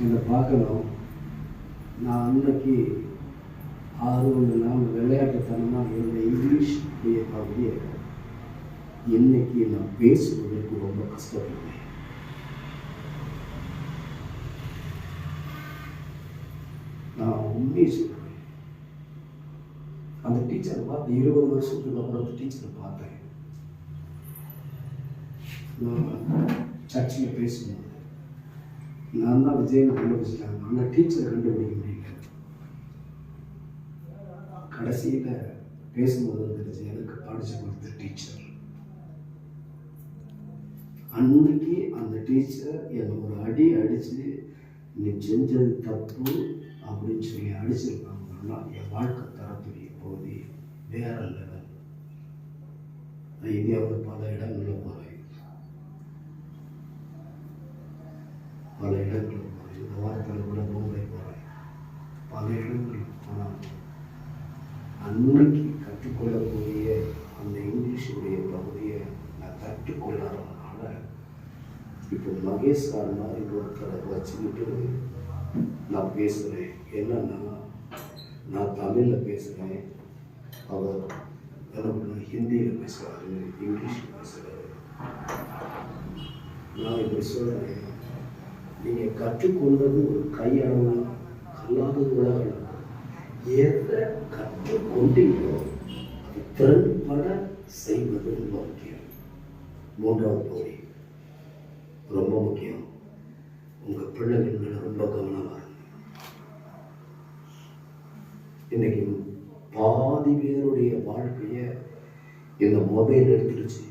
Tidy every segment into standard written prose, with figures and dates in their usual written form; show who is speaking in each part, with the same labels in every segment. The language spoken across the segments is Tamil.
Speaker 1: என்னை பார்க்கணும். நான் அன்னைக்கு 6 நாள் விளையாட்டுத்தனமாக இருந்த இங்கிலீஷ் பகுதியை இன்னைக்கு நான் பேசுவதற்கு ரொம்ப கஷ்டப்படுவேன். நான் உண்மையை சொல்கிறேன். அந்த டீச்சரை பார்த்து 20 வருஷத்துக்கு அப்புறம் அந்த டீச்சரை பார்த்தேன். நான் சர்ச்சில் பேசும்போது நான் தான் விஜயனை கண்டுபிடிச்சிட்டாங்க. ஆனால் டீச்சரை கண்டுபிடிக்க முடியல. கடைசியில் பேசும்போது தெரிஞ்சு எனக்கு படித்து கொடுத்த டீச்சர். அன்னைக்கு அந்த டீச்சர் என்னை ஒரு அடி அடித்து நீ செஞ்சது தப்பு அப்படின்னு சொல்லி அடிச்சிருக்காங்கன்னா என் வாழ்க்கை தரத்துடைய பகுதி வேற லெவல். நான் இந்தியாவில் பல இடங்களில் போகிறேன். இந்த வாரத்தில் கூட மும்பை போகிறேன். பல இடங்கள் போனால் அன்னைக்கு கற்றுக்கொள்ளக்கூடிய அந்த இங்கிலீஷுடைய பகுதியை நான் கற்றுக்கொள்ளாததுனால இப்போ மகேஷ் சார் மாதிரி ஒருத்தரை வச்சுக்கிட்டு நான் பேசுகிறேன். என்னன்னா நான் தமிழில் பேசுகிறேன், அவர் எனக்கு ஹிந்தியில் பேசுகிறாரு, இங்கிலீஷில் பேசுகிறாரு. நான் இப்படி சொல்கிறேன், நீங்கள் கற்றுக்கொண்டது ஒரு கையளவு கல்லாதது உலகம். எதை கற்றுக்கொண்டீங்களோ அது திறன்பட செய்வது ரொம்ப முக்கியம். 3வது பகுதி ரொம்ப முக்கியம். உங்கள் பிள்ளைகள் மேலே ரொம்ப கவனமாக இருக்கும். இன்னைக்கு பாதி பேருடைய வாழ்க்கையை இந்த மொபைல் எடுத்துருச்சு.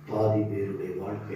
Speaker 1: பாதி பேருடைய வாழ்க்கை